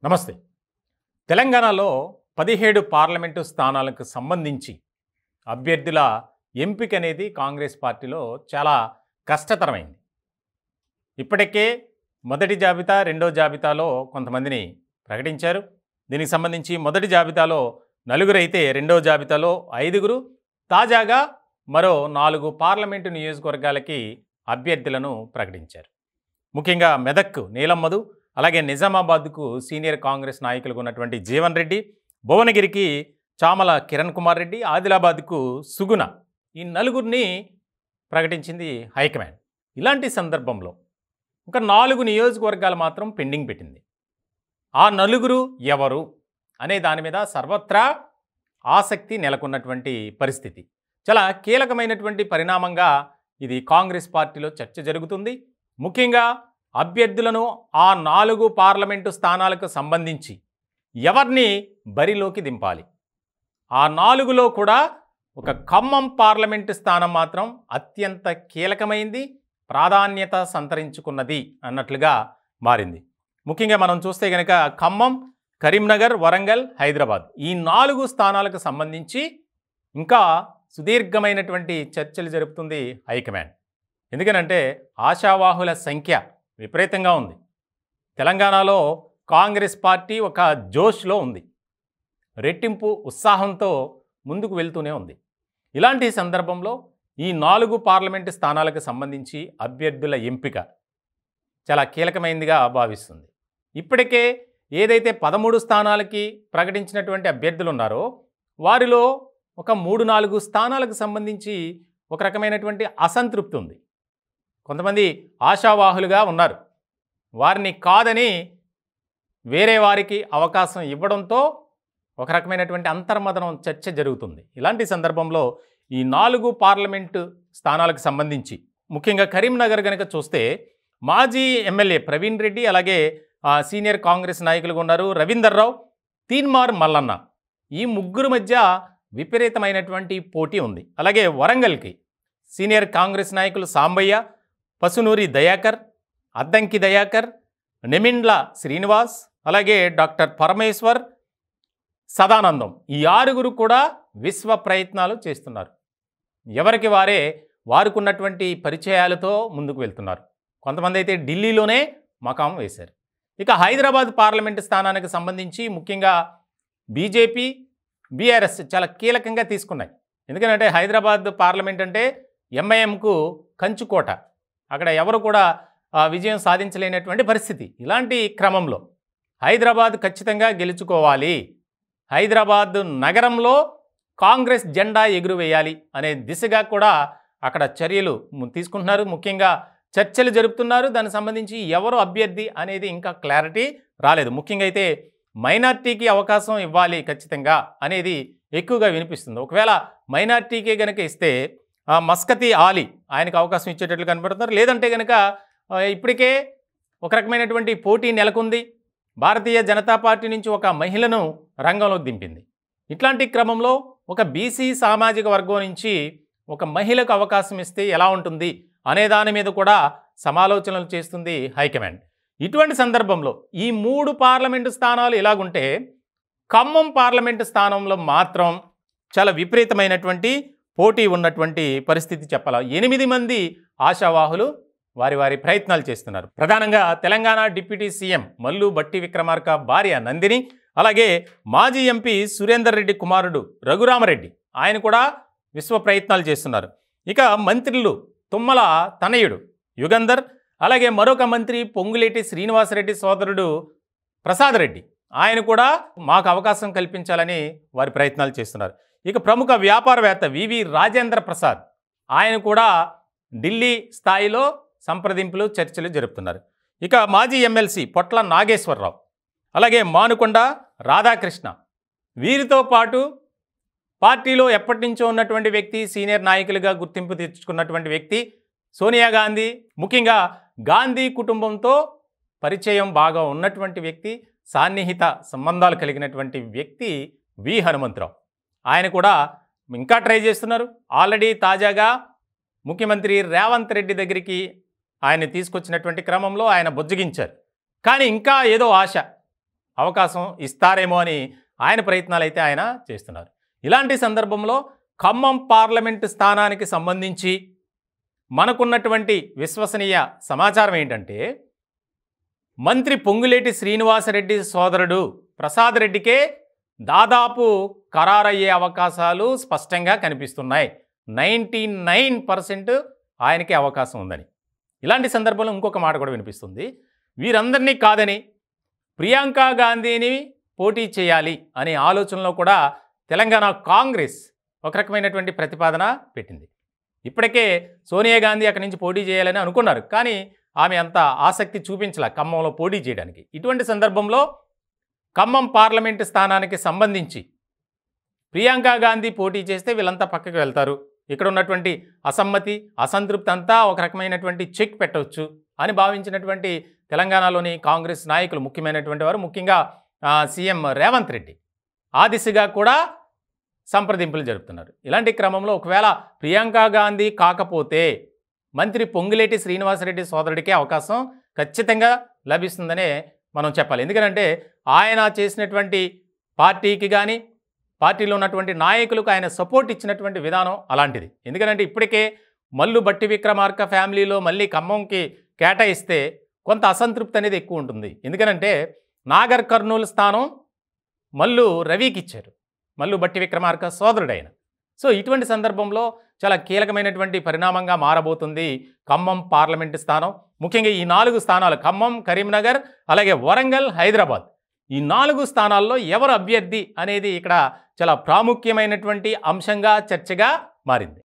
నమస్తే. తెలంగాణలో 17 పార్లమెంటు స్థానాలకు సంబంధించి అభ్యర్థుల ఎంపిక అనేది కాంగ్రెస్ పార్టీలో చాలా కష్టతరమైంది. ఇప్పటికే మొదటి జాబితా, రెండో జాబితాలో కొంతమందిని ప్రకటించారు. దీనికి సంబంధించి మొదటి జాబితాలో నలుగురు అయితే రెండో జాబితాలో 5గురు, తాజాగా మరో 4 పార్లమెంటు నియోజకవర్గాలకి అభ్యర్థులను ప్రకటించారు. ముఖ్యంగా మెదక్ నీలం మధు, అలాగే నిజామాబాద్కు సీనియర్ కాంగ్రెస్ నాయకులుగా ఉన్నటువంటి జీవన్ రెడ్డి, భువనగిరికి చామల కిరణ్ కుమార్ రెడ్డి, ఆదిలాబాద్కు సుగుణ, ఈ నలుగురిని ప్రకటించింది హైకమాండ్. ఇలాంటి సందర్భంలో ఇంకా 4 నియోజకవర్గాలు మాత్రం పెండింగ్ పెట్టింది. ఆ నలుగురు ఎవరు అనే దాని మీద సర్వత్రా ఆసక్తి నెలకొన్నటువంటి పరిస్థితి. చాలా కీలకమైనటువంటి పరిణామంగా ఇది కాంగ్రెస్ పార్టీలో చర్చ జరుగుతుంది. ముఖ్యంగా అభ్యర్థులను ఆ 4 పార్లమెంటు స్థానాలకు సంబంధించి ఎవరిని బరిలోకి దింపాలి. ఆ 4లో కూడా ఒక ఖమ్మం పార్లమెంటు స్థానం మాత్రం అత్యంత కీలకమైంది, ప్రాధాన్యత సంతరించుకున్నది అన్నట్లుగా మారింది. ముఖ్యంగా మనం చూస్తే కనుక ఖమ్మం, కరీంనగర్, వరంగల్, హైదరాబాద్ ఈ 4 స్థానాలకు సంబంధించి ఇంకా సుదీర్ఘమైనటువంటి చర్చలు జరుపుతుంది హైకమాండ్. ఎందుకనంటే ఆశావాహుల సంఖ్య విపరీతంగా ఉంది. తెలంగాణలో కాంగ్రెస్ పార్టీ ఒక జోష్లో ఉంది, రెట్టింపు ఉత్సాహంతో ముందుకు వెళ్తూనే ఉంది. ఇలాంటి సందర్భంలో ఈ 4 పార్లమెంటు స్థానాలకు సంబంధించి అభ్యర్థుల ఎంపిక చాలా కీలకమైనదిగా భావిస్తుంది. ఇప్పటికే ఏదైతే 13 స్థానాలకి ప్రకటించినటువంటి అభ్యర్థులు ఉన్నారో వారిలో ఒక 3-4 స్థానాలకు సంబంధించి ఒక రకమైనటువంటి అసంతృప్తి ఉంది. కొంతమంది ఆశావాహులుగా ఉన్నారు, వారిని కాదని వేరే వారికి అవకాశం ఇవ్వడంతో ఒక రకమైనటువంటి అంతర్మదనం చర్చ జరుగుతుంది. ఇలాంటి సందర్భంలో ఈ 4 పార్లమెంటు స్థానాలకు సంబంధించి ముఖ్యంగా కరీంనగర్ కనుక చూస్తే మాజీ ఎమ్మెల్యే ప్రవీణ్ రెడ్డి, అలాగే సీనియర్ కాంగ్రెస్ నాయకులుగా ఉన్నారు రవీందర్ రావు, తీన్మార్ మల్లన్న, ఈ ముగ్గురు మధ్య విపరీతమైనటువంటి పోటీ ఉంది. అలాగే వరంగల్కి సీనియర్ కాంగ్రెస్ నాయకులు సాంబయ్య, పసునూరి దయాకర్, అద్దంకి దయాకర్, నెమిండ్ల శ్రీనివాస్, అలాగే డాక్టర్ పరమేశ్వర్, సదానందం, ఈ 6గురు కూడా విశ్వ ప్రయత్నాలు చేస్తున్నారు. ఎవరికి వారే వారుకున్నటువంటి పరిచయాలతో ముందుకు వెళ్తున్నారు. కొంతమంది అయితే ఢిల్లీలోనే మకాం వేశారు. ఇక హైదరాబాద్ పార్లమెంటు స్థానానికి సంబంధించి ముఖ్యంగా బీజేపీ, బీఆర్ఎస్ చాలా కీలకంగా తీసుకున్నాయి. ఎందుకంటే హైదరాబాద్ పార్లమెంట్ అంటే ఎంఐఎంకు కంచుకోట, అక్కడ ఎవరు కూడా విజయం సాధించలేనటువంటి పరిస్థితి. ఇలాంటి క్రమంలో హైదరాబాద్ ఖచ్చితంగా గెలుచుకోవాలి, హైదరాబాద్ నగరంలో కాంగ్రెస్ జెండా ఎగురువేయాలి అనే దిశగా కూడా అక్కడ చర్యలు తీసుకుంటున్నారు. ముఖ్యంగా చర్చలు జరుపుతున్నారు. దానికి సంబంధించి ఎవరు అభ్యర్థి అనేది ఇంకా క్లారిటీ రాలేదు. ముఖ్యంగా అయితే మైనార్టీకి అవకాశం ఇవ్వాలి ఖచ్చితంగా అనేది ఎక్కువగా వినిపిస్తుంది. ఒకవేళ మైనార్టీకే కనుక ఇస్తే మస్కతి ఆలీ ఆయనకు అవకాశం ఇచ్చేటట్లు కనబడుతున్నారు. లేదంటే కనుక ఇప్పటికే ఒక రకమైనటువంటి పోటీ నెలకొంది. భారతీయ జనతా పార్టీ నుంచి ఒక మహిళను రంగంలోకి దింపింది. ఇట్లాంటి క్రమంలో ఒక బీసీ సామాజిక వర్గం నుంచి ఒక మహిళకు అవకాశం ఇస్తే ఎలా ఉంటుంది అనే దాని మీద కూడా సమాలోచనలు చేస్తుంది హైకమాండ్. ఇటువంటి సందర్భంలో ఈ 3 పార్లమెంటు స్థానాలు ఇలాగుంటే ఖమ్మం పార్లమెంటు స్థానంలో మాత్రం చాలా విపరీతమైనటువంటి పోటీ ఉన్నటువంటి పరిస్థితి చెప్పాలి. 8 మంది ఆశావాహులు వారి ప్రయత్నాలు చేస్తున్నారు. ప్రధానంగా తెలంగాణ డిప్యూటీ సీఎం మల్లు బట్టి విక్రమార్క భార్య నందిని, అలాగే మాజీ ఎంపీ సురేందర్ రెడ్డి కుమారుడు రఘురామరెడ్డి, ఆయన కూడా విశ్వ ప్రయత్నాలు చేస్తున్నారు. ఇక మంత్రులు తుమ్మల తనయుడు యుగంధర్, అలాగే మరొక మంత్రి పొంగులేటి శ్రీనివాసరెడ్డి సోదరుడు ప్రసాద్ రెడ్డి, ఆయన కూడా మాకు అవకాశం కల్పించాలని వారి ప్రయత్నాలు చేస్తున్నారు. ఇక ప్రముఖ వ్యాపారవేత్త వివి రాజేంద్ర ప్రసాద్, ఆయన కూడా ఢిల్లీ స్థాయిలో సంప్రదింపులు చర్చలు జరుపుతున్నారు. ఇక మాజీ ఎమ్మెల్సీ పొట్ల నాగేశ్వరరావు, అలాగే మానుకొండ రాధాకృష్ణ, వీరితో పాటు పార్టీలో ఎప్పటి నుంచో ఉన్నటువంటి వ్యక్తి, సీనియర్ నాయకులుగా గుర్తింపు తెచ్చుకున్నటువంటి వ్యక్తి సోనియా గాంధీ, ముఖ్యంగా గాంధీ కుటుంబంతో పరిచయం బాగా ఉన్నటువంటి వ్యక్తి, సాన్నిహిత సంబంధాలు కలిగినటువంటి వ్యక్తి వి హనుమంతరావు, ఆయన కూడా ఇంకా ట్రై చేస్తున్నారు. ఆల్రెడీ తాజాగా ముఖ్యమంత్రి రేవంత్ రెడ్డి దగ్గరికి ఆయన తీసుకొచ్చినటువంటి క్రమంలో ఆయన బుజ్జగించారు. కానీ ఇంకా ఏదో ఆశ, అవకాశం ఇస్తారేమో అని ఆయన ప్రయత్నాలు అయితే ఆయన చేస్తున్నారు. ఇలాంటి సందర్భంలో ఖమ్మం పార్లమెంటు స్థానానికి సంబంధించి మనకున్నటువంటి విశ్వసనీయ సమాచారం ఏంటంటే, మంత్రి పొంగులేటి శ్రీనివాసరెడ్డి సోదరుడు ప్రసాద్ రెడ్డికే దాదాపు ఖరారయ్యే అవకాశాలు స్పష్టంగా కనిపిస్తున్నాయి. 99% ఆయనకే అవకాశం ఉందని. ఇలాంటి సందర్భంలో ఇంకొక మాట కూడా వినిపిస్తుంది. వీరందరినీ కాదని ప్రియాంక గాంధీని పోటీ చేయాలి అనే ఆలోచనలో కూడా తెలంగాణ కాంగ్రెస్ ఒక రకమైనటువంటి ప్రతిపాదన పెట్టింది. ఇప్పటికే సోనియా గాంధీ అక్కడి నుంచి పోటీ చేయాలని అనుకున్నారు, కానీ ఆమె అంత ఆసక్తి చూపించలే ఖమ్మంలో పోటీ చేయడానికి. ఇటువంటి సందర్భంలో ఖమ్మం పార్లమెంటు స్థానానికి సంబంధించి ప్రియాంక గాంధీ పోటీ చేస్తే వీళ్ళంతా పక్కకు వెళ్తారు, ఇక్కడ ఉన్నటువంటి అసమ్మతి అసంతృప్తి అంతా ఒక రకమైనటువంటి చెక్ పెట్టవచ్చు అని భావించినటువంటి తెలంగాణలోని కాంగ్రెస్ నాయకులు ముఖ్యమైనటువంటి వారు, ముఖ్యంగా సీఎం రేవంత్ రెడ్డి ఆ దిశగా కూడా సంప్రదింపులు జరుపుతున్నారు. ఇలాంటి క్రమంలో ఒకవేళ ప్రియాంక గాంధీ కాకపోతే మంత్రి పొంగులేటి శ్రీనివాసరెడ్డి సోదరుడికే అవకాశం ఖచ్చితంగా లభిస్తుందనే మనం చెప్పాలి. ఎందుకంటే ఆయన చేసినటువంటి పార్టీకి కానీ పార్టీలో ఉన్నటువంటి నాయకులకు ఆయన సపోర్ట్ ఇచ్చినటువంటి విధానం అలాంటిది. ఎందుకంటే ఇప్పటికే మల్లు బట్టి విక్రమార్క ఫ్యామిలీలో మళ్ళీ ఖమ్మంకి కేటాయిస్తే కొంత అసంతృప్తి అనేది ఎక్కువ ఉంటుంది. ఎందుకంటే నాగర్ కర్నూలు స్థానం మల్లు రవికి ఇచ్చారు, మల్లు బట్టి విక్రమార్క సోదరుడైన. సో ఇటువంటి సందర్భంలో చాలా కీలకమైనటువంటి పరిణామంగా మారబోతుంది ఖమ్మం పార్లమెంటు స్థానం. ముఖ్యంగా ఈ 4 స్థానాలు ఖమ్మం, కరీంనగర్, అలాగే వరంగల్, హైదరాబాద్, ఈ 4 స్థానాల్లో ఎవరు అభ్యర్థి అనేది ఇక్కడ చాలా ప్రాముఖ్యమైనటువంటి అంశంగా చర్చగా మారింది.